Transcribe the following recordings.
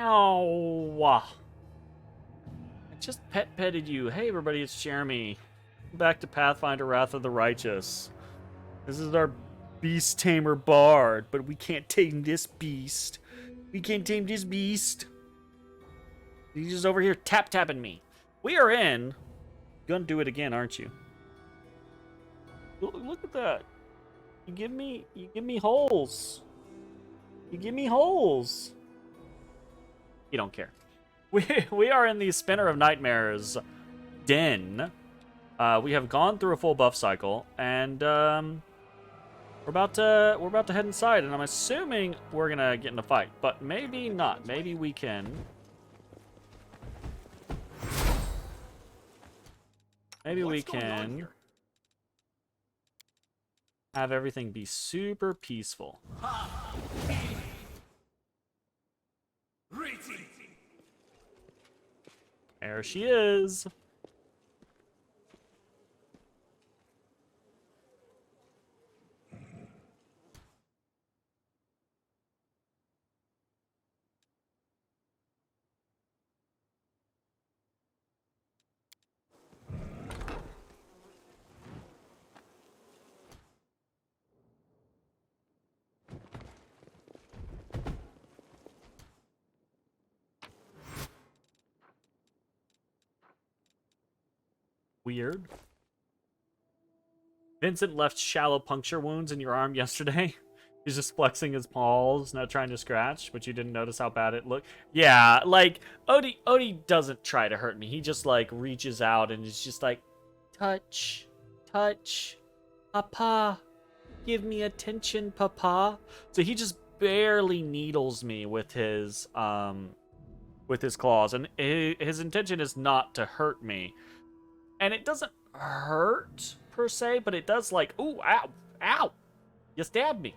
Ow! I just petted you. Hey everybody, it's Jeremy. Back to Pathfinder Wrath of the Righteous. This is our beast tamer bard, but we can't tame this beast. We can't tame this beast. He's just over here tapping me. We are in. Gonna do it again, aren't you? Look at that. You give me holes. You give me holes. You don't care. We are in the Spinner of Nightmares den. We have gone through a full buff cycle, and we're about to head inside. And I'm assuming we're gonna get in a fight, but maybe not. Maybe we can. Maybe we can have everything be super peaceful. There she is. Weird. Vincent left shallow puncture wounds in your arm yesterday. He's just flexing his paws, not trying to scratch, but you didn't notice how bad it looked. Yeah, like, Odie doesn't try to hurt me. He just, like, reaches out and is just like, touch, papa, give me attention, papa. So he just barely needles me with his claws, and his intention is not to hurt me. And it doesn't hurt, per se, but it does like, ooh, ow, you stabbed me,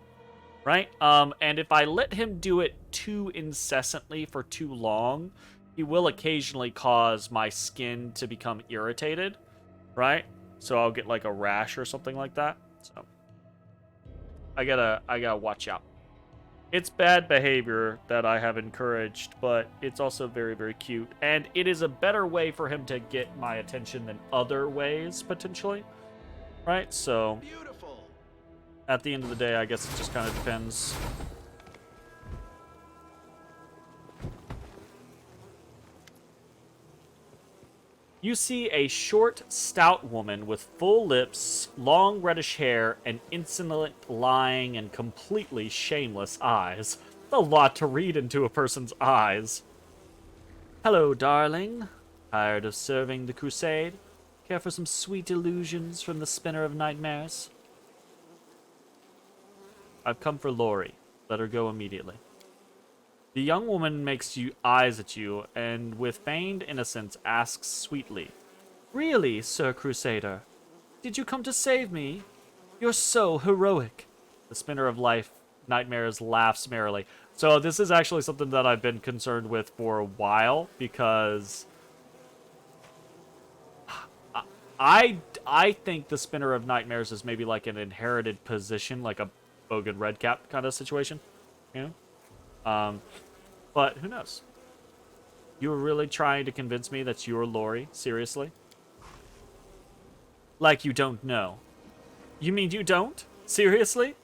right? And if I let him do it too incessantly for too long, he will occasionally cause my skin to become irritated, right? So I'll get like a rash or something like that. So I gotta watch out. It's bad behavior that I have encouraged, but it's also very, very cute. And it is a better way for him to get my attention than other ways, potentially. Right? So, beautiful. At the end of the day, I guess it just kind of depends. You see a short, stout woman with full lips, long reddish hair, and insolent, lying, and completely shameless eyes. A lot to read into a person's eyes. Hello, darling. Tired of serving the crusade? Care for some sweet illusions from the Spinner of Nightmares? I've come for Lori. Let her go immediately. The young woman makes eyes at you, and with feigned innocence asks sweetly, Really, Sir Crusader? Did you come to save me? You're so heroic. The Spinner of Nightmares laughs merrily. So this is actually something that I've been concerned with for a while, because I think the Spinner of Nightmares is maybe like an inherited position, like a Bogan Redcap kind of situation, you know? But who knows? You were really trying to convince me that you're Lori? Seriously? Like you don't know. You mean you don't? Seriously?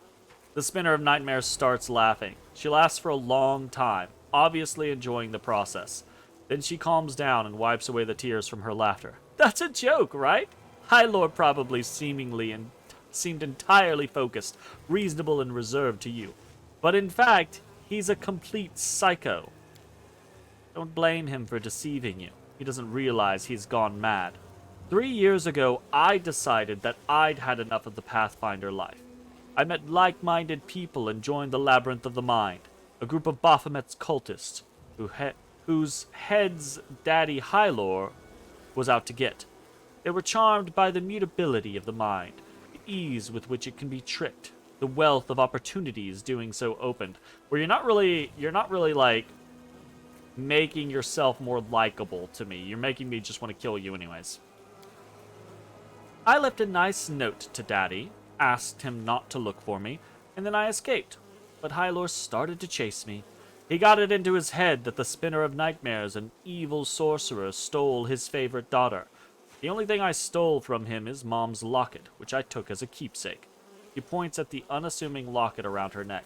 The Spinner of Nightmares starts laughing. She laughs for a long time, obviously enjoying the process. Then she calms down and wipes away the tears from her laughter. That's a joke, right? High Lord probably seemed entirely focused, reasonable, and reserved to you. But in fact, he's a complete psycho. Don't blame him for deceiving you. He doesn't realize he's gone mad. 3 years ago, I decided that I'd had enough of the Pathfinder life. I met like-minded people and joined the Labyrinth of the Mind, a group of Baphomet's cultists, whose heads Daddy Hylor was out to get. They were charmed by the mutability of the mind, the ease with which it can be tricked, the wealth of opportunities doing so opened, where you're not really like making yourself more likable to me. You're making me just want to kill you anyways. I left a nice note to Daddy, asked him not to look for me, and then I escaped. But Hylor started to chase me. He got it into his head that the Spinner of Nightmares, an evil sorcerer, stole his favorite daughter. The only thing I stole from him is Mom's locket, which I took as a keepsake. He points at the unassuming locket around her neck.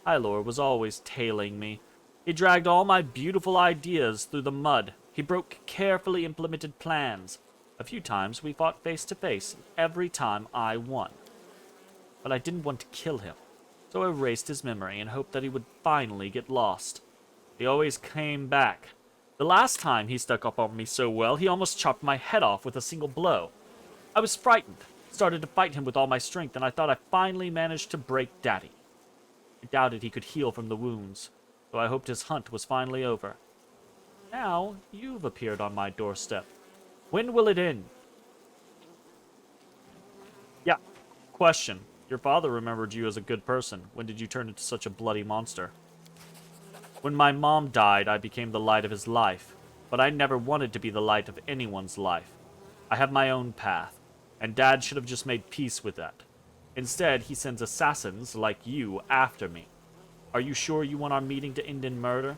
Hylor was always tailing me. He dragged all my beautiful ideas through the mud. He broke carefully implemented plans. A few times we fought face to face, and every time I won. But I didn't want to kill him, so I erased his memory and hoped that he would finally get lost. He always came back. The last time he stuck up on me so well, he almost chopped my head off with a single blow. I was frightened, started to fight him with all my strength, and I thought I finally managed to break Daddy. I doubted he could heal from the wounds, so I hoped his hunt was finally over. Now, you've appeared on my doorstep. When will it end? Yeah. Question. Your father remembered you as a good person. When did you turn into such a bloody monster? When my mom died, I became the light of his life. But I never wanted to be the light of anyone's life. I have my own path, and Dad should have just made peace with that. Instead, he sends assassins like you after me. Are you sure you want our meeting to end in murder?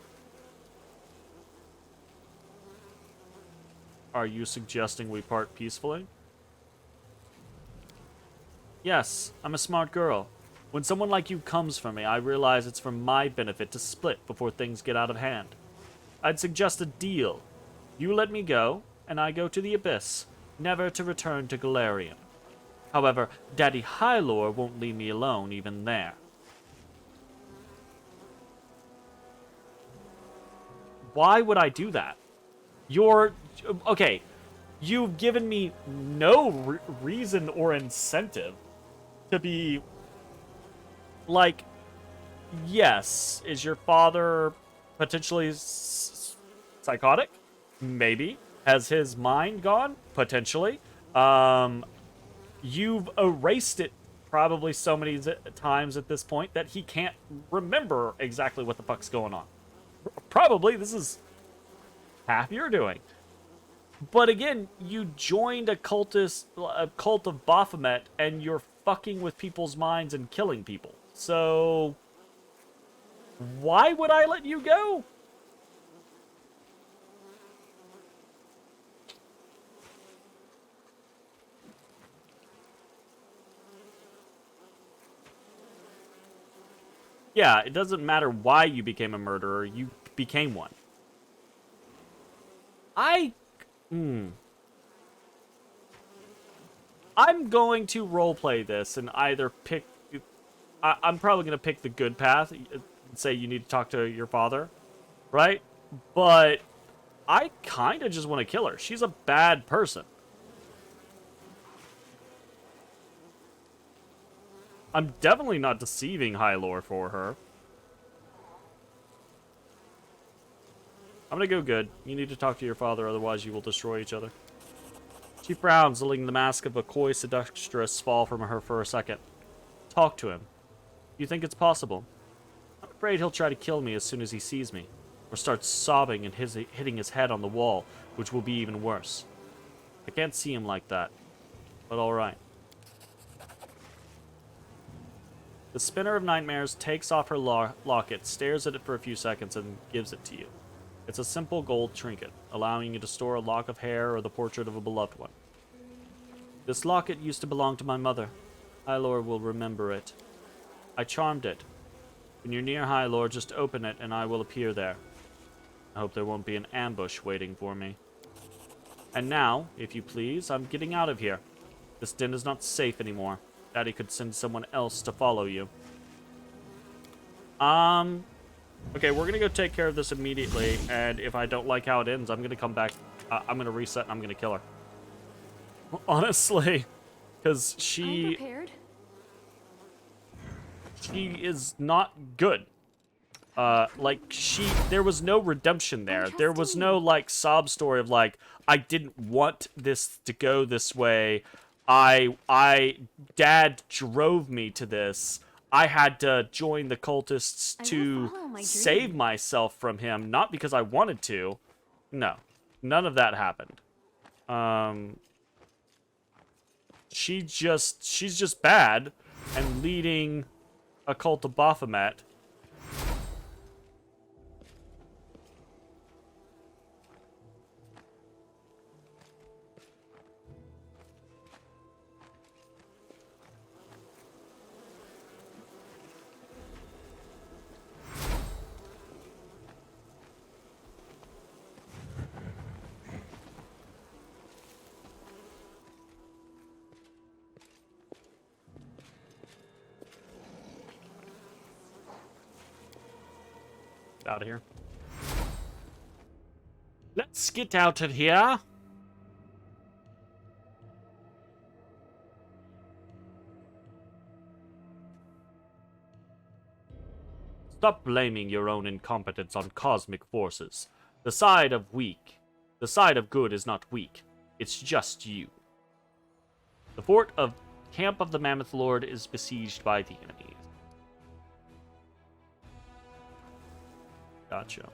Are you suggesting we part peacefully? Yes, I'm a smart girl. When someone like you comes for me, I realize it's for my benefit to split before things get out of hand. I'd suggest a deal. You let me go, and I go to the Abyss, never to return to Golarion. However, Daddy Hylor won't leave me alone even there. Why would I do that? Okay, you've given me no reason or incentive to be, like, yes, is your father potentially psychotic? Maybe. Has his mind gone? Potentially. You've erased it probably so many times at this point that he can't remember exactly what the fuck's going on. Probably this is half you're doing. But again, you joined a cult of Baphomet, and you're fucking with people's minds and killing people. So, why would I let you go? Yeah, it doesn't matter why you became a murderer, you became one. I'm going to roleplay this and either pick... I'm probably going to pick the good path, say you need to talk to your father, right? But I kind of just want to kill her. She's a bad person. I'm definitely not deceiving Hylor for her. I'm gonna go good. You need to talk to your father, otherwise you will destroy each other. She frowns, letting the mask of a coy seductress fall from her for a second. Talk to him. You think it's possible? I'm afraid he'll try to kill me as soon as he sees me, or starts sobbing and hitting his head on the wall, which will be even worse. I can't see him like that, but alright. The Spinner of Nightmares takes off her locket, stares at it for a few seconds, and gives it to you. It's a simple gold trinket, allowing you to store a lock of hair or the portrait of a beloved one. This locket used to belong to my mother. Hylor will remember it. I charmed it. When you're near Hylor, just open it and I will appear there. I hope there won't be an ambush waiting for me. And now, if you please, I'm getting out of here. This den is not safe anymore. Daddy could send someone else to follow you. Okay, we're gonna go take care of this immediately, and if I don't like how it ends, I'm gonna come back, I'm gonna reset and I'm gonna kill her. Honestly, because she is not good. There was no redemption there. There was no, like, sob story of, like, I didn't want this to go this way. Dad drove me to this. I had to join the cultists to save myself from him, not because I wanted to. No, none of that happened. She's just bad and leading a cult of Baphomet. Out of here. Let's get out of here. Stop blaming your own incompetence on cosmic forces. The side of good is not weak. It's just you. The fort of Camp of the Mammoth Lord is besieged by the enemies. Gotcha.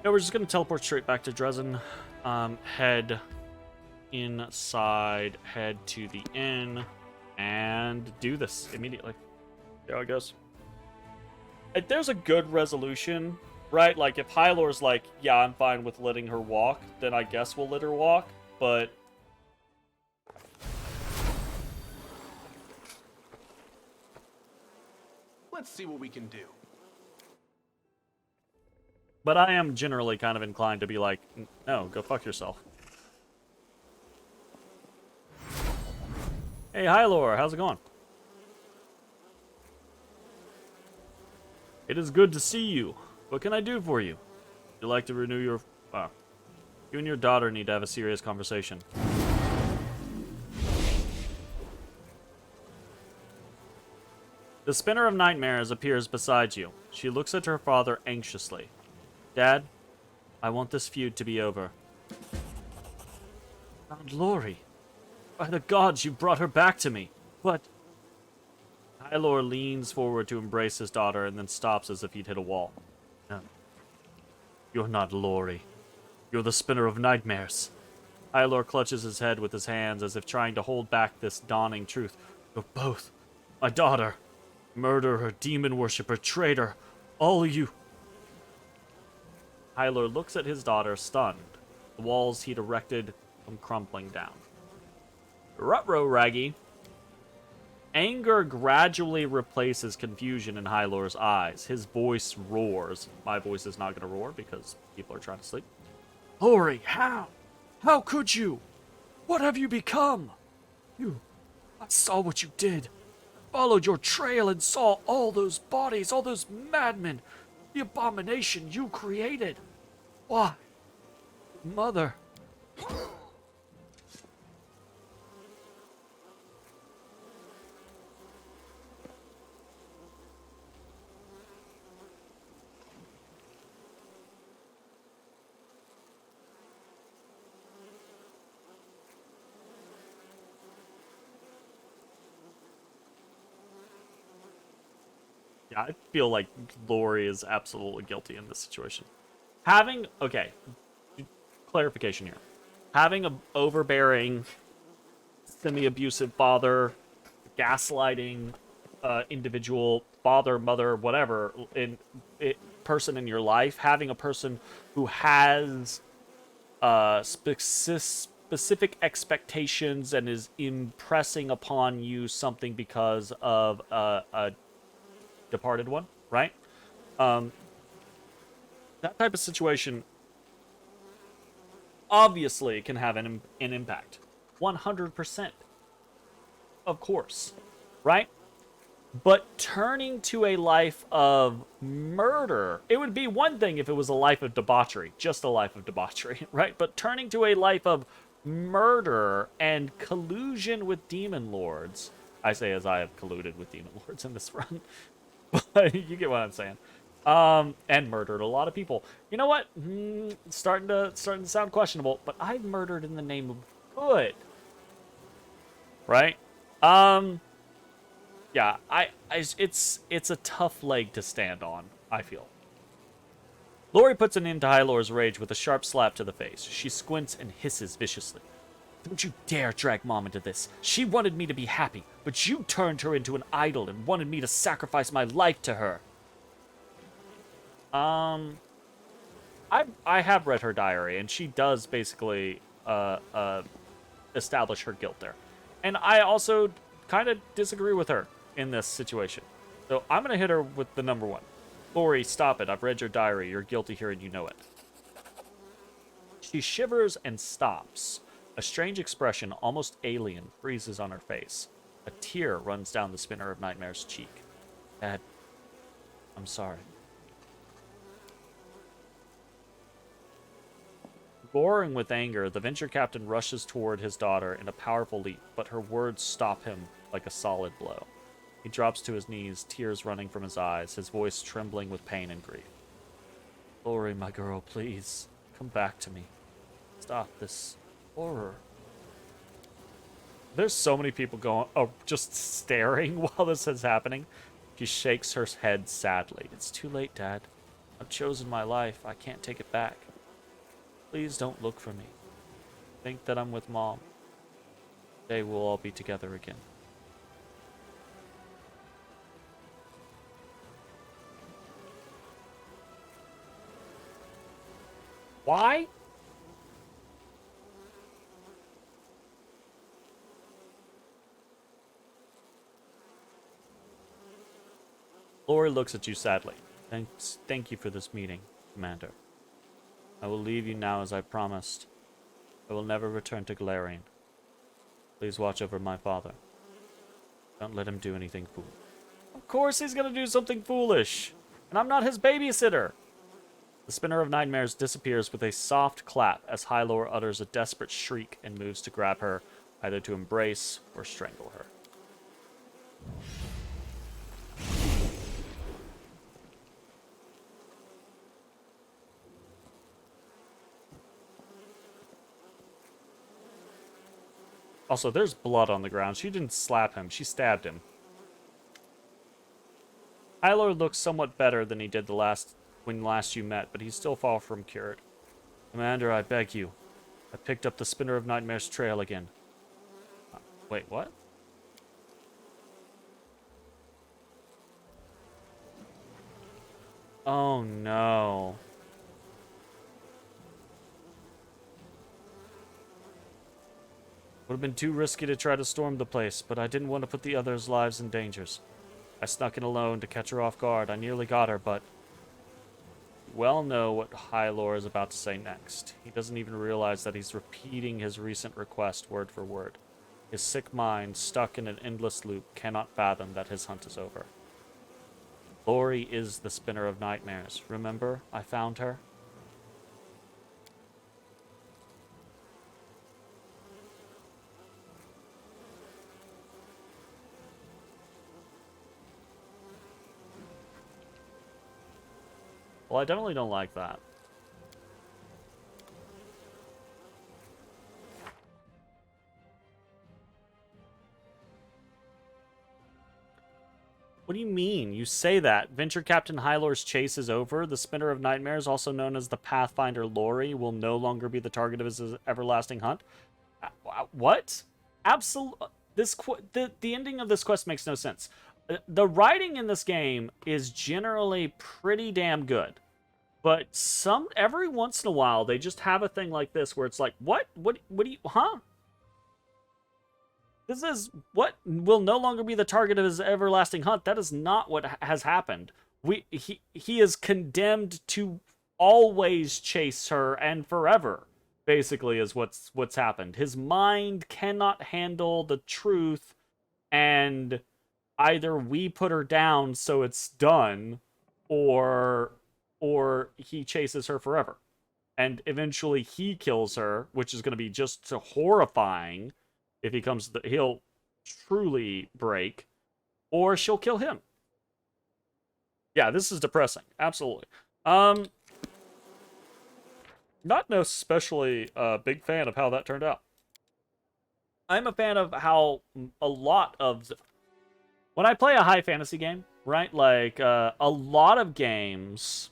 No, we're just going to teleport straight back to Dresden. Head inside, head to the inn, and do this immediately. See how it goes. If there's a good resolution, right? Like, if Hylor's like, yeah, I'm fine with letting her walk, then I guess we'll let her walk, but... Let's see what we can do. But I am generally kind of inclined to be like, no, go fuck yourself. Hey, Hylor, how's it going? It is good to see you. What can I do for you? Would you like to renew your... you and your daughter need to have a serious conversation. The Spinner of Nightmares appears beside you. She looks at her father anxiously. Dad, I want this feud to be over. Aunt Lori, by the gods, you brought her back to me. What? Hylor leans forward to embrace his daughter and then stops as if he'd hit a wall. No. You're not Lori. You're the Spinner of Nightmares. Hylor clutches his head with his hands as if trying to hold back this dawning truth. You're both. My daughter. Murderer, demon worshipper, traitor. All you. Hylor looks at his daughter, stunned. The walls he'd erected come crumbling down. Ruh-roh, Raggy. Anger gradually replaces confusion in Hylor's eyes. His voice roars. My voice is not going to roar because people are trying to sleep. Lori, how? How could you? What have you become? I saw what you did. Followed your trail and saw all those bodies, all those madmen. The abomination you created. Why? Mother. Yeah, I feel like Lori is absolutely guilty in this situation. Okay, clarification here. Having an overbearing, semi-abusive father, gaslighting individual, father, mother, whatever, person in your life, having a person who has specific expectations and is impressing upon you something because of a departed one, right? That type of situation obviously can have an impact. 100%. Of course. Right? But turning to a life of murder, it would be one thing if it was a life of debauchery, just a life of debauchery, right? But turning to a life of murder and collusion with demon lords, I say as I have colluded with demon lords in this run, but you get what I'm saying. And murdered a lot of people. You know what? It's starting to sound questionable, but I've murdered in the name of good. Right? Yeah, it's a tough leg to stand on, I feel. Lori puts an end to Hylor's rage with a sharp slap to the face. She squints and hisses viciously. Don't you dare drag Mom into this. She wanted me to be happy, but you turned her into an idol and wanted me to sacrifice my life to her. I have read her diary, and she does basically establish her guilt there. And I also kind of disagree with her in this situation. So I'm going to hit her with the number one. Lori, stop it. I've read your diary. You're guilty here and you know it. She shivers and stops. A strange expression, almost alien, freezes on her face. A tear runs down the Spinner of Nightmare's cheek. Dad, I'm sorry. Roaring with anger, the venture captain rushes toward his daughter in a powerful leap, but her words stop him like a solid blow. He drops to his knees, tears running from his eyes, his voice trembling with pain and grief. Lori, my girl, please, come back to me. Stop this horror. There's so many people just staring while this is happening. She shakes her head sadly. It's too late, Dad. I've chosen my life. I can't take it back. Please don't look for me. Think that I'm with Mom. Today we'll all be together again. Why? Lori looks at you sadly. Thank you for this meeting, Commander. I will leave you now as I promised. I will never return to Golarion. Please watch over my father. Don't let him do anything foolish. Of course he's gonna do something foolish! And I'm not his babysitter! The Spinner of Nightmares disappears with a soft clap as Hylor utters a desperate shriek and moves to grab her, either to embrace or strangle her. Also, there's blood on the ground. She didn't slap him. She stabbed him. Hylor looks somewhat better than he did when last you met, but he's still far from cured. Commander, I beg you. I picked up the Spinner of Nightmares trail again. Wait, what? Oh, no. Would have been too risky to try to storm the place, but I didn't want to put the others' lives in dangers. I snuck in alone to catch her off guard. I nearly got her, but... You well know what Hylor is about to say next. He doesn't even realize that he's repeating his recent request word for word. His sick mind, stuck in an endless loop, cannot fathom that his hunt is over. Lori is the Spinner of Nightmares. Remember? I found her. Well, I definitely don't like that. What do you mean? You say that. Venture Captain Hylor's chase is over. The Spinner of Nightmares, also known as the Pathfinder Lori, will no longer be the target of his everlasting hunt. What? Absolutely. The ending of this quest makes no sense. The writing in this game is generally pretty damn good. But every once in a while, they just have a thing like this where it's like, what do you, huh? This is what will no longer be the target of his everlasting hunt. That is not what has happened. He is condemned to always chase her and forever, basically, is what's happened. His mind cannot handle the truth, and either we put her down so it's done, or he chases her forever. And eventually he kills her, which is going to be just horrifying. If he comes, he'll truly break, or she'll kill him. Yeah, this is depressing. Absolutely. Not no especially big fan of how that turned out. I'm a fan of how a lot of when I play a high fantasy game, right? Like a lot of games.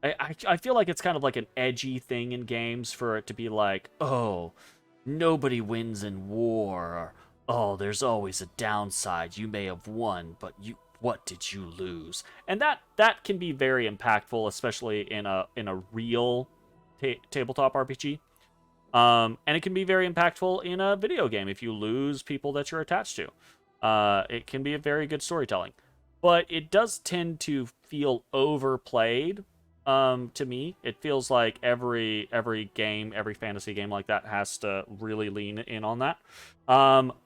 I feel like it's kind of like an edgy thing in games for it to be like, oh, nobody wins in war, or, oh, there's always a downside. You may have won, but what did you lose? And that can be very impactful, especially in a real tabletop RPG. And it can be very impactful in a video game if you lose people that you're attached to. It can be a very good storytelling. But it does tend to feel overplayed To me. It feels like every game, every fantasy game like that has to really lean in on that.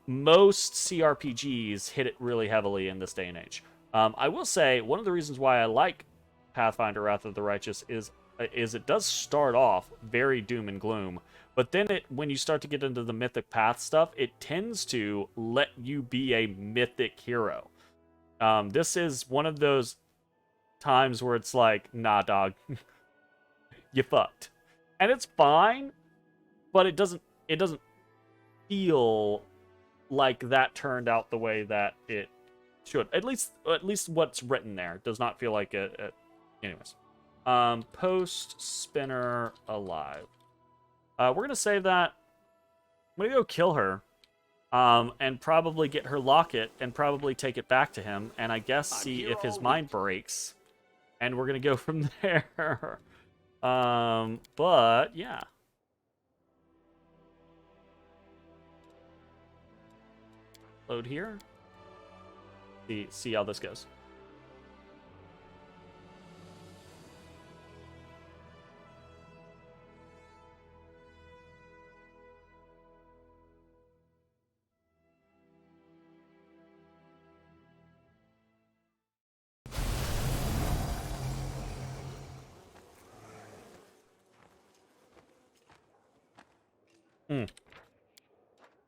Most CRPGs hit it really heavily in this day and age. I will say one of the reasons why I like Pathfinder Wrath of the Righteous is it does start off very doom and gloom, but then when you start to get into the mythic path stuff, it tends to let you be a mythic hero. This is one of those times where it's like, nah, dog, you fucked, and it's fine, but it doesn't feel like that turned out the way that it should. At least what's written there does not feel like it. Anyways, post spinner alive. We're gonna save that. I'm gonna go kill her. And probably get her locket and probably take it back to him, and I guess see if his mind breaks. And we're gonna go from there. But yeah. Load here. See how this goes.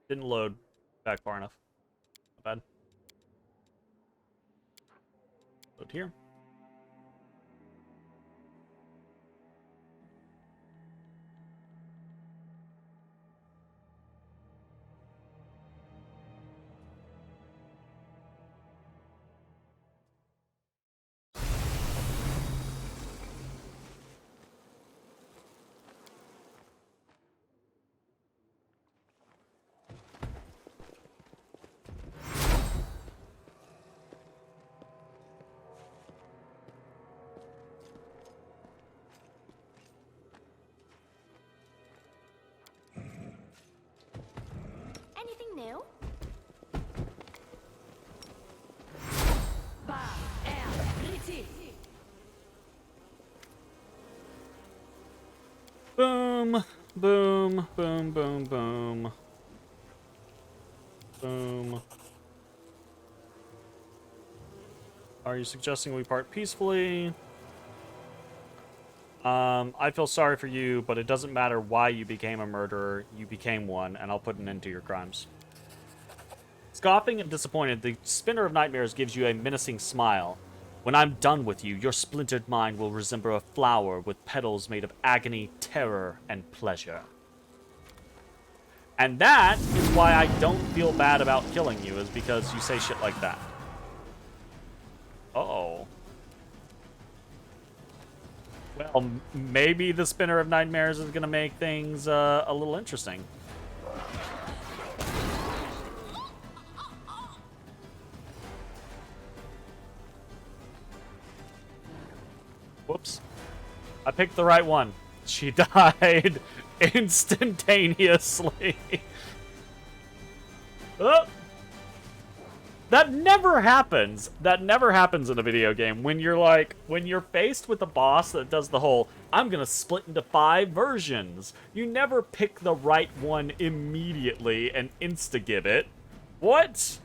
Didn't load back far enough. Not bad. Load here. Anything new? Boom, boom, boom, boom, boom. Boom. Are you suggesting we part peacefully? I feel sorry for you, but it doesn't matter why you became a murderer. You became one, and I'll put an end to your crimes. Scoffing and disappointed, the Spinner of Nightmares gives you a menacing smile. When I'm done with you, your splintered mind will resemble a flower with petals made of agony, terror, and pleasure. And that is why I don't feel bad about killing you, is because you say shit like that. Uh-oh. Well, maybe the Spinner of Nightmares is going to make things a little interesting. Whoops. I picked the right one. She died instantaneously. Oh! That never happens. That never happens in a video game. When you're faced with a boss that does the whole, I'm gonna split into 5 versions. You never pick the right one immediately and insta-give it. What?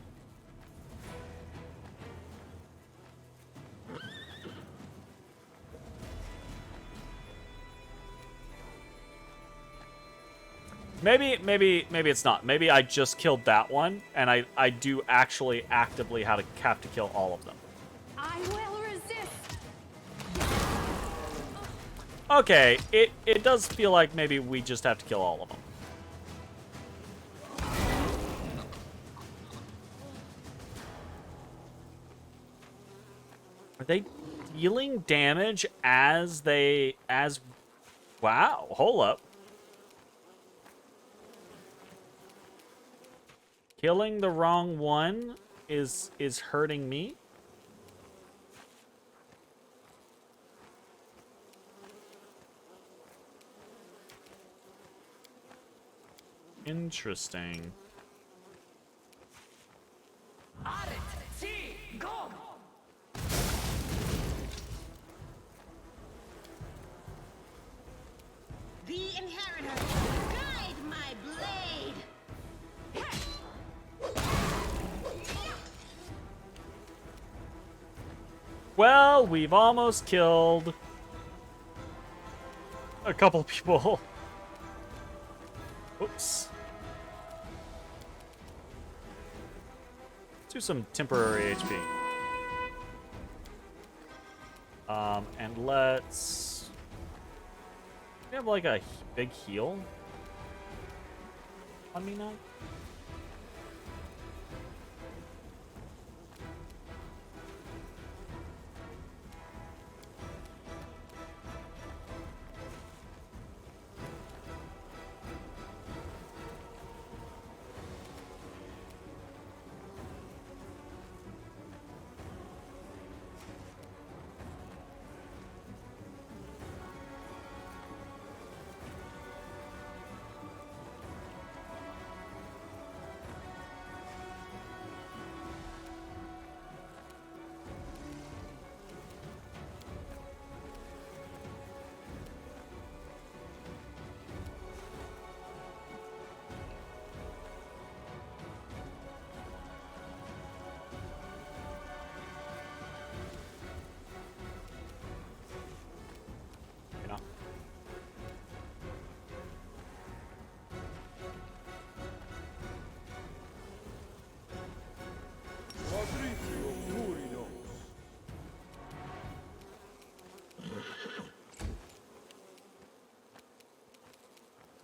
Maybe it's not. Maybe I just killed that one, and I do actually actively have to kill all of them. I will resist. Okay, it does feel like maybe we just have to kill all of them. Are they dealing damage as wow, hold up. Killing the wrong one is hurting me. Interesting. Well, we've almost killed a couple people. Oops. Let's do some temporary HP. And let's... We have like a big heal on me now?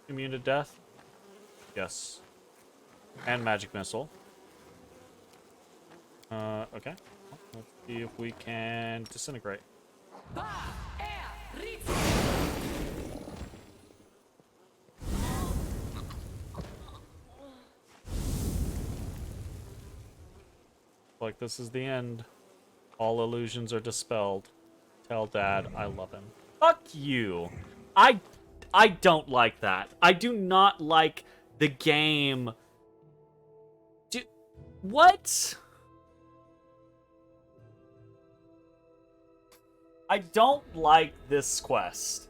Immune to death? Yes. And magic missile. Okay. Let's see if we can disintegrate. Like this is the end. All illusions are dispelled. Tell Dad I love him. Fuck you. I don't like that. I do not like the game. What? I don't like this quest.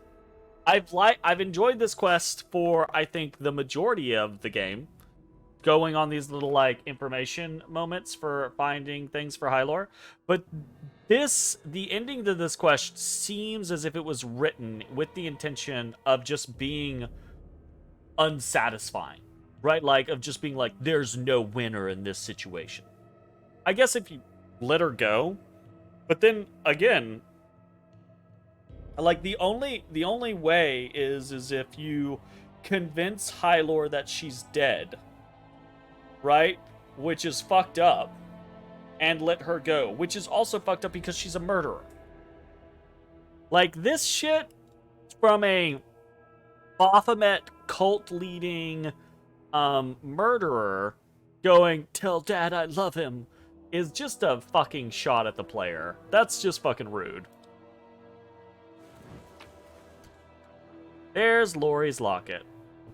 I've enjoyed this quest for I think the majority of the game. Going on these little like information moments for finding things for Hylor, but the ending to this quest seems as if it was written with the intention of just being unsatisfying, right? Like of just being like, there's no winner in this situation. I guess if you let her go, but then again, like the only way is if you convince Hylor that she's dead. Right? Which is fucked up. And let her go. Which is also fucked up because she's a murderer. Like, this shit from a Baphomet cult-leading murderer going, tell Dad I love him, is just a fucking shot at the player. That's just fucking rude. There's Lori's locket.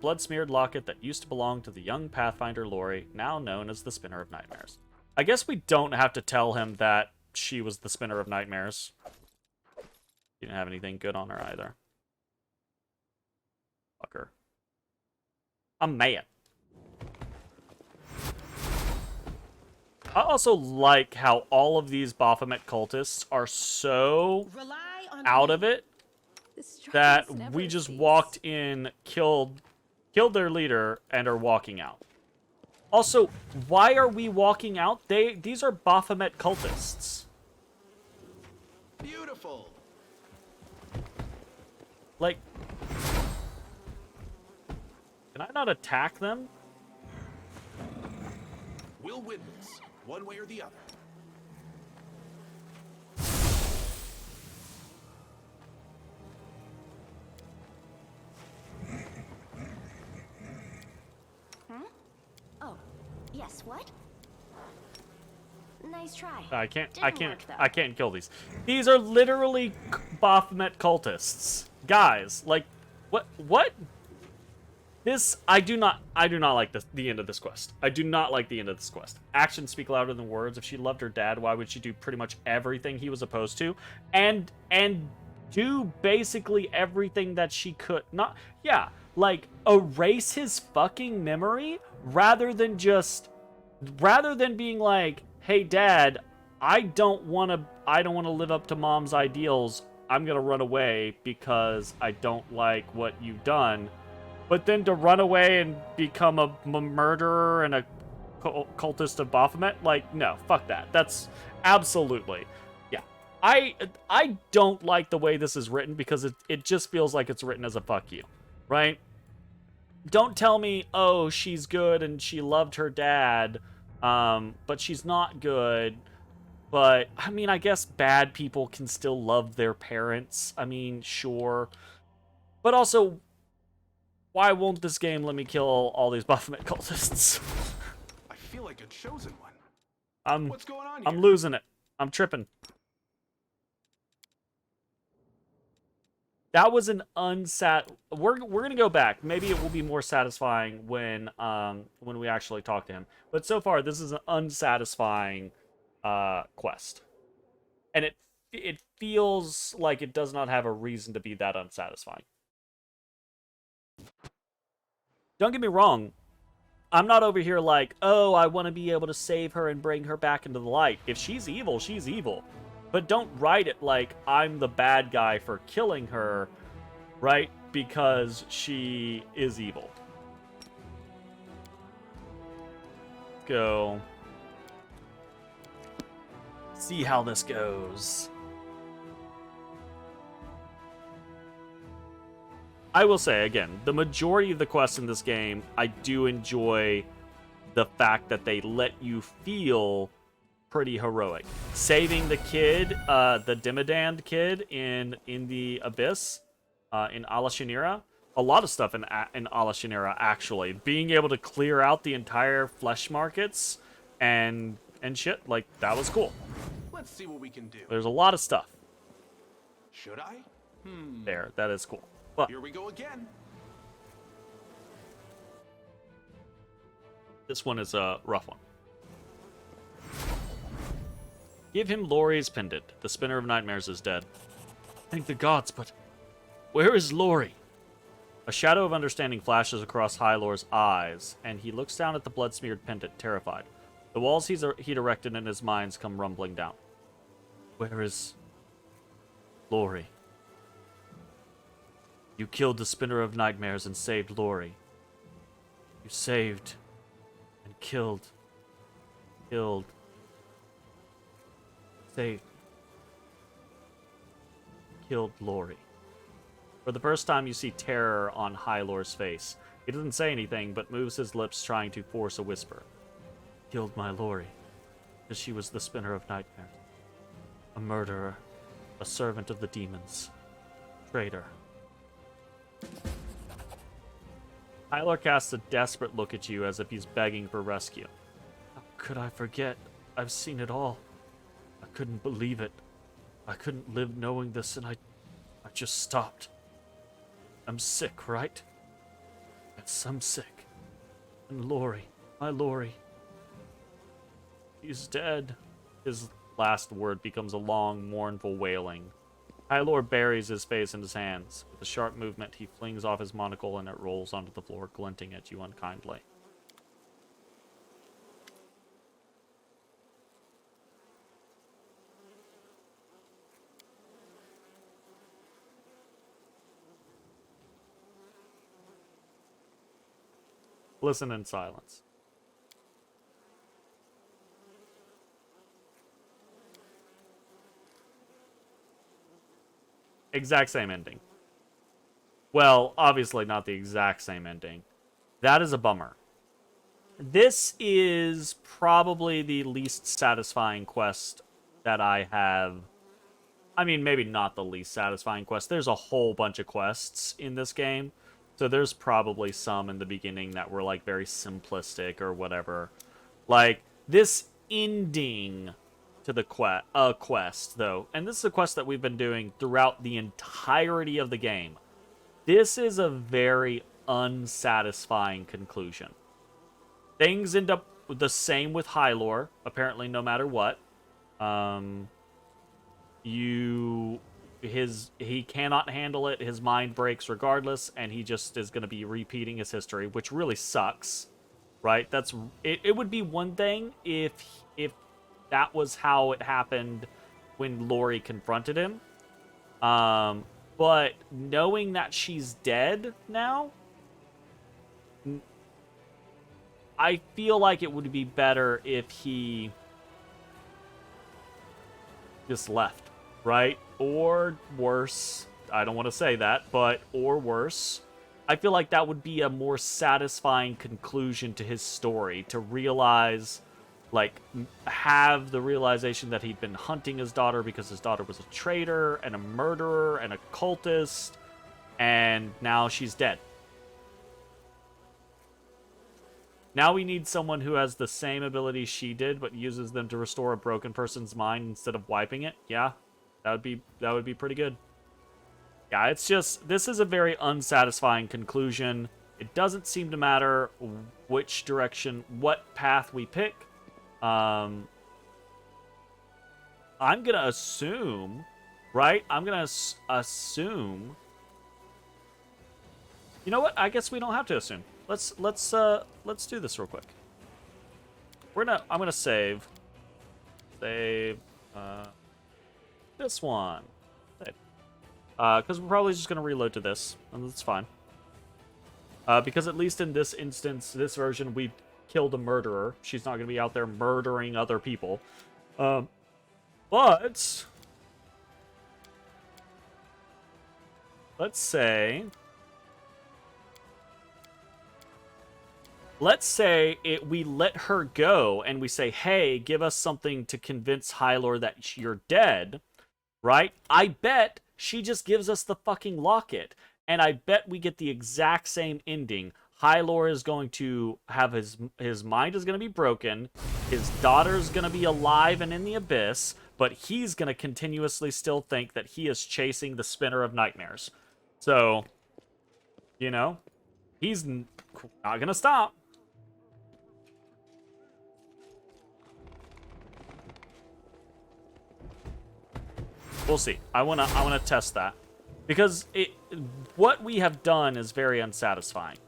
Blood-smeared locket that used to belong to the young Pathfinder Lori, now known as the Spinner of Nightmares. I guess we don't have to tell him that she was the Spinner of Nightmares. She didn't have anything good on her either. Fucker. I'm mad. I also like how all of these Baphomet cultists are so out of it that we just walked in, killed their leader, and are walking out. Also, why are we walking out? These are Baphomet cultists. Beautiful. Like, can I not attack them? We'll win this, one way or the other. Yes, what? Nice try. I Didn't work, though. I can't kill these. These are literally Baphomet cultists. Guys, like, what? This, I do not like the end of this quest. I do not like the end of this quest. Actions speak louder than words. If she loved her dad, why would she do pretty much everything he was opposed to? And do basically everything that she could. Like, erase his fucking memory rather than being like, hey, Dad, I don't want to live up to mom's ideals. I'm going to run away because I don't like what you've done. But then to run away and become a murderer and a cultist of Baphomet, like, no, fuck that. That's absolutely. Yeah. I don't like the way this is written because it just feels like it's written as a fuck you, right? Don't tell me, oh, she's good and she loved her dad, but she's not good. But, I mean, I guess bad people can still love their parents. I mean, sure. But also, why won't this game let me kill all these Baphomet cultists? I feel like a chosen one. I'm What's going on here? I'm losing it. I'm tripping. That was an We're gonna go back. Maybe it will be more satisfying when we actually talk to him. But so far, this is an unsatisfying quest, and it feels like it does not have a reason to be that unsatisfying. Don't get me wrong. I'm not over here like, oh, I want to be able to save her and bring her back into the light. If she's evil, she's evil. But don't write it like I'm the bad guy for killing her, right? Because she is evil. Go. See how this goes. I will say, again, the majority of the quests in this game, I do enjoy the fact that they let you feel pretty heroic. Saving the kid, the Dimidand kid in the Abyss, in Alashinira. A lot of stuff in Alashinira, actually. Being able to clear out the entire flesh markets and shit, like, that was cool. Let's see what we can do. There's a lot of stuff. Should I? There, that is cool. But Here we go again. this one is a rough one. Give him Lori's pendant. The spinner of nightmares is dead. Thank the gods, but where is Lori? A shadow of understanding flashes across Hylor's eyes, and he looks down at the blood-smeared pendant, terrified. The walls he'd erected in his mind come rumbling down. Where is Lori? You killed the spinner of nightmares and saved Lori. You saved and killed, saved, killed Lori. For the first time, you see terror on Hylor's face. He doesn't say anything, but moves his lips, trying to force a whisper. Killed my Lori, because she was the spinner of nightmares. A murderer, a servant of the demons, traitor. Hylor casts a desperate look at you as if he's begging for rescue. How could I forget? I've seen it all. I couldn't believe it. I couldn't live knowing this, and I just stopped. I'm sick, right? Yes, I'm sick. And Lori, my Lori. He's dead. His last word becomes a long, mournful wailing. Hylor buries his face in his hands. With a sharp movement, he flings off his monocle and it rolls onto the floor, glinting at you unkindly. Listen in silence. Exact same ending. Well, obviously not the exact same ending. That is a bummer. This is probably the least satisfying quest that I have. I mean, maybe not the least satisfying quest. There's a whole bunch of quests in this game. So there's probably some in the beginning that were like very simplistic or whatever. Like this ending to the quest, though, and this is a quest that we've been doing throughout the entirety of the game. This is a very unsatisfying conclusion. Things end up the same with Hylor, apparently no matter what. He cannot handle it, his mind breaks regardless, and he just is going to be repeating his history, which really sucks, right? It would be one thing if that was how it happened when Lori confronted him. But knowing that she's dead now, I feel like it would be better if he just left, right? Or worse, I don't want to say that, but or worse, I feel like that would be a more satisfying conclusion to his story, to realize, like, have the realization that he'd been hunting his daughter because his daughter was a traitor and a murderer and a cultist, and now she's dead. Now we need someone who has the same ability she did, but uses them to restore a broken person's mind instead of wiping it. Yeah, that would be pretty good. Yeah, it's just, this is a very unsatisfying conclusion. It doesn't seem to matter which direction, what path we pick. I'm gonna assume, right? I'm gonna assume. You know what? I guess we don't have to assume. Let's do this real quick. I'm gonna save this one. Because we're probably just gonna reload to this, and that's fine. Because at least in this instance, this version, we killed a murderer. She's not gonna be out there murdering other people. But let's say we let her go and we say, hey, give us something to convince Hylor that you're dead, right? I bet she just gives us the fucking locket, and I bet we get the exact same ending. Hylor is going to have his mind is going to be broken, his daughter's going to be alive and in the abyss, but he's going to continuously still think that he is chasing the spinner of nightmares. So, you know, he's not going to stop. We'll see. I wanna test that, because what we have done is very unsatisfying.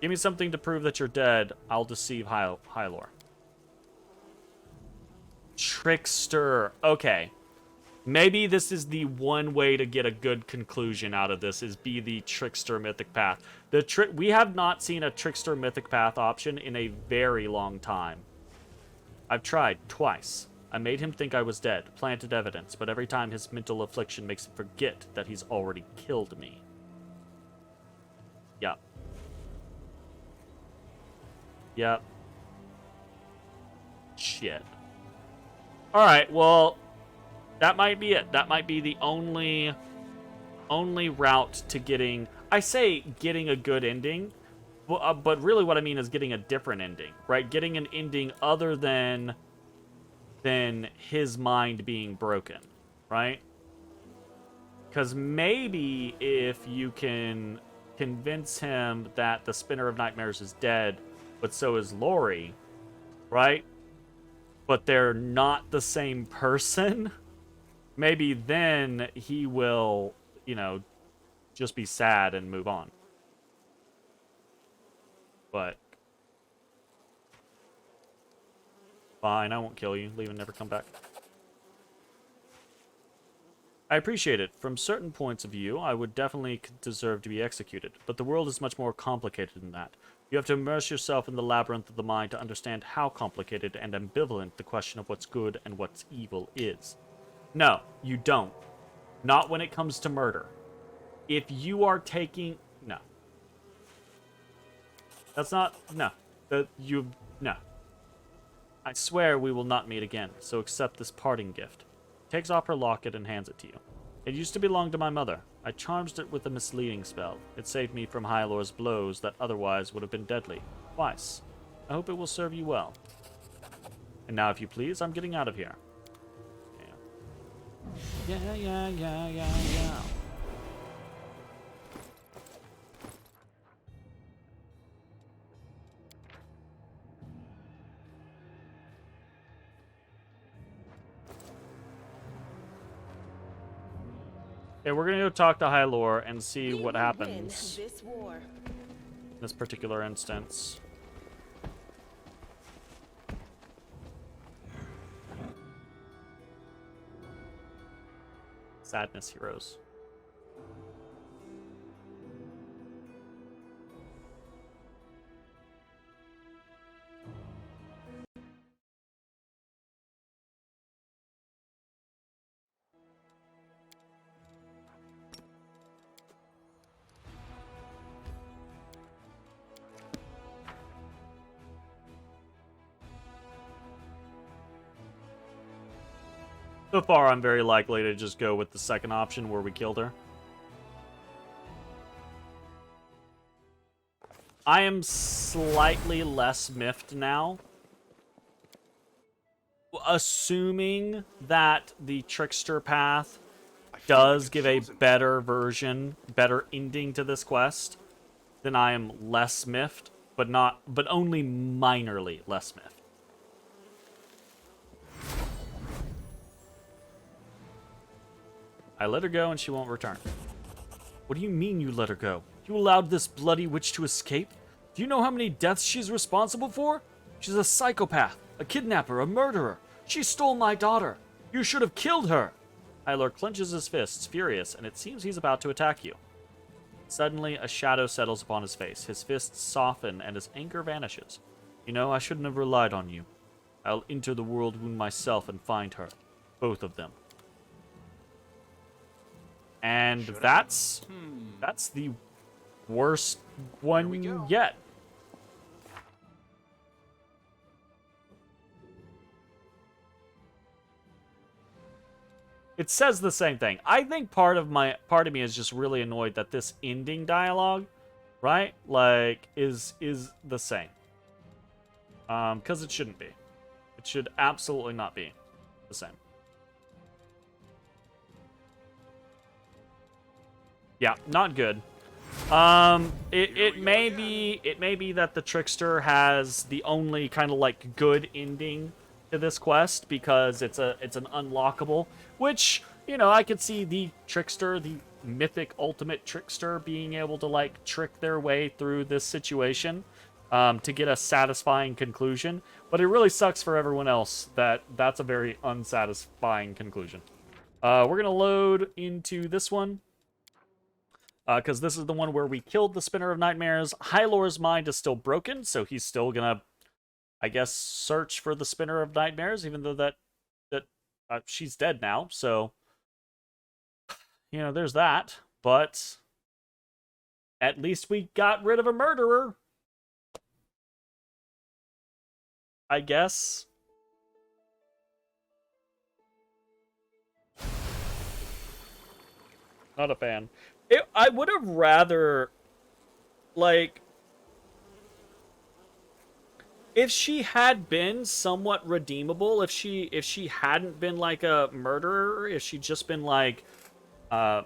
Give me something to prove that you're dead. I'll deceive Hylor. Trickster. Okay. Maybe this is the one way to get a good conclusion out of this, is be the Trickster Mythic Path. We have not seen a Trickster Mythic Path option in a very long time. I've tried twice. I made him think I was dead, planted evidence, but every time his mental affliction makes him forget that he's already killed me. Yep. Yep. Shit. Alright, well, that might be it. That might be the only route to getting... I say getting a good ending, but really what I mean is getting a different ending, right? Getting an ending other than his mind being broken, right? Because maybe if you can convince him that the Spinner of Nightmares is dead, but so is Lori, right? But they're not the same person, maybe then he will, you know, just be sad and move on. But fine, I won't kill you. Leave and never come back. I appreciate it. From certain points of view, I would definitely deserve to be executed, but the world is much more complicated than that. You have to immerse yourself in the labyrinth of the mind to understand how complicated and ambivalent the question of what's good and what's evil is. No, you don't. Not when it comes to murder. If you are taking... No. That's not... No. No. I swear we will not meet again, so accept this parting gift. Takes off her locket and hands it to you. It used to belong to my mother. I charged it with a misleading spell. It saved me from Hylor's blows that otherwise would have been deadly. Twice. I hope it will serve you well. And now, if you please, I'm getting out of here. Yeah. Okay, we're gonna go talk to Hylor and see what happens this war. in this particular instance. Sadness heroes. So far, I'm very likely to just go with the second option where we killed her. I am slightly less miffed now. Assuming that the trickster path does give a better version, better ending to this quest, then I am less miffed, but only minorly less miffed. I let her go and she won't return. What do you mean you let her go? You allowed this bloody witch to escape? Do you know how many deaths she's responsible for? She's a psychopath, a kidnapper, a murderer. She stole my daughter. You should have killed her. Hylar clenches his fists, furious, and it seems he's about to attack you. Suddenly, a shadow settles upon his face. His fists soften and his anger vanishes. You know, I shouldn't have relied on you. I'll enter the world wound myself and find her. Both of them. And that's the worst one yet. It says the same thing. I think part of me is just really annoyed that this ending dialogue, right? Like is the same. Because it shouldn't be. It should absolutely not be the same. Yeah, not good. It may be that the trickster has the only kind of like good ending to this quest because it's an unlockable, which, you know, I could see the trickster, the mythic ultimate trickster, being able to like trick their way through this situation to get a satisfying conclusion, but it really sucks for everyone else that that's a very unsatisfying conclusion. We're gonna load into this one. Because this is the one where we killed the Spinner of Nightmares. Hylar's mind is still broken, so he's still gonna, I guess, search for the Spinner of Nightmares, even though that she's dead now. So, you know, there's that. But at least we got rid of a murderer, I guess. Not a fan. I would have rather, like, if she had been somewhat redeemable, if she hadn't been like a murderer, if she'd just been like,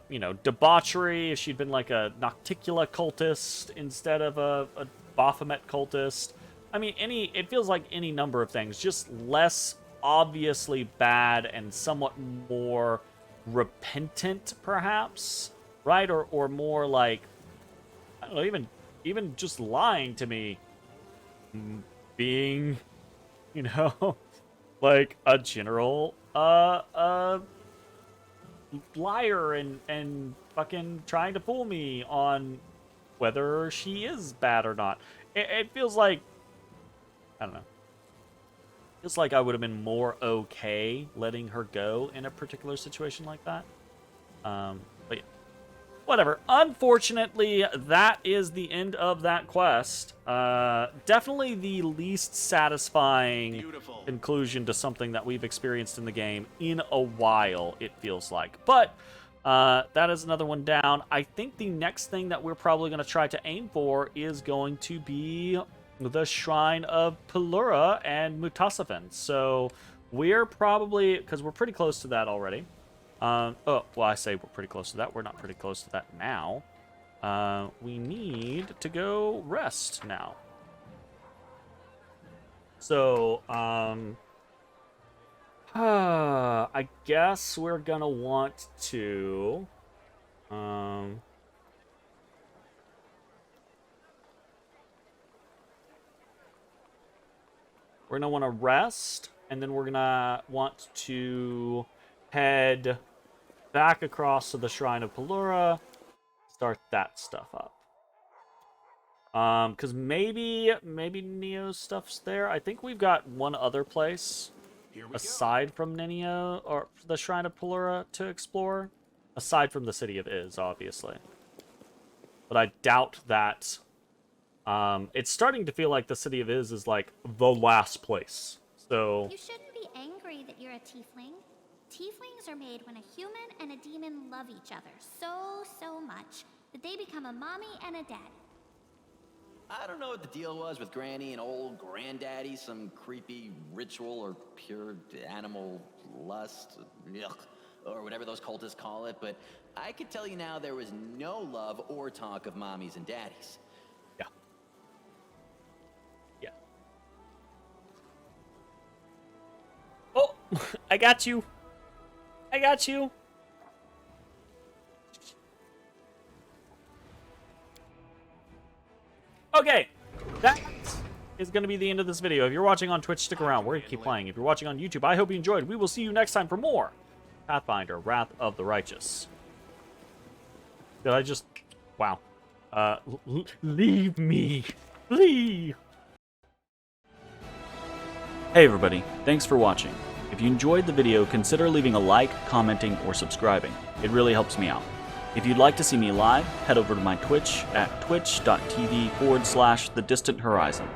you know, debauchery, if she'd been like a Nocticula cultist instead of a Baphomet cultist. I mean, it feels like any number of things, just less obviously bad and somewhat more repentant, perhaps. Right, or more like, I don't know, even just lying to me, being, you know, like a general liar and fucking trying to fool me on whether she is bad or not. It feels like, I don't know. Feels like I would have been more okay letting her go in a particular situation like that. But yeah. Whatever. Unfortunately, that is the end of that quest. Definitely the least satisfying conclusion to something that we've experienced in the game in a while, it feels like. But that is another one down. I think the next thing that we're probably going to try to aim for is going to be the Shrine of Pelura and Mutasafin. So we're probably, because we're pretty close to that already. Oh, well, I say we're pretty close to that. We're not pretty close to that now. We need to go rest now. So, I guess we're gonna want to, we're gonna want to rest, and then we're gonna want to head back across to the Shrine of Pelura. Start that stuff up. Because maybe Neo's stuff's there. I think we've got one other place Here we aside from Neo or the Shrine of Pelura to explore, aside from the City of Iz, obviously. But I doubt that. It's starting to feel like the City of Iz is like the last place. So You shouldn't be angry that you're a tiefling. Tieflings are made when a human and a demon love each other so much that they become a mommy and a daddy. I don't know what the deal was with Granny and old Granddaddy, some creepy ritual or pure animal lust, yuck, or whatever those cultists call it, but I could tell you now there was no love or talk of mommies and daddies. yeah. Yeah. Oh, I got you. I got you. Okay, that is going to be the end of this video. If you're watching on Twitch, stick around. We're going to keep playing. If you're watching on YouTube, I hope you enjoyed. We will see you next time for more Pathfinder, Wrath of the Righteous. Did I just... Wow. Leave me. Please. Hey everybody, thanks for watching. If you enjoyed the video, consider leaving a like, commenting, or subscribing. It really helps me out. If you'd like to see me live, head over to my Twitch at twitch.tv/thedistanthorizon.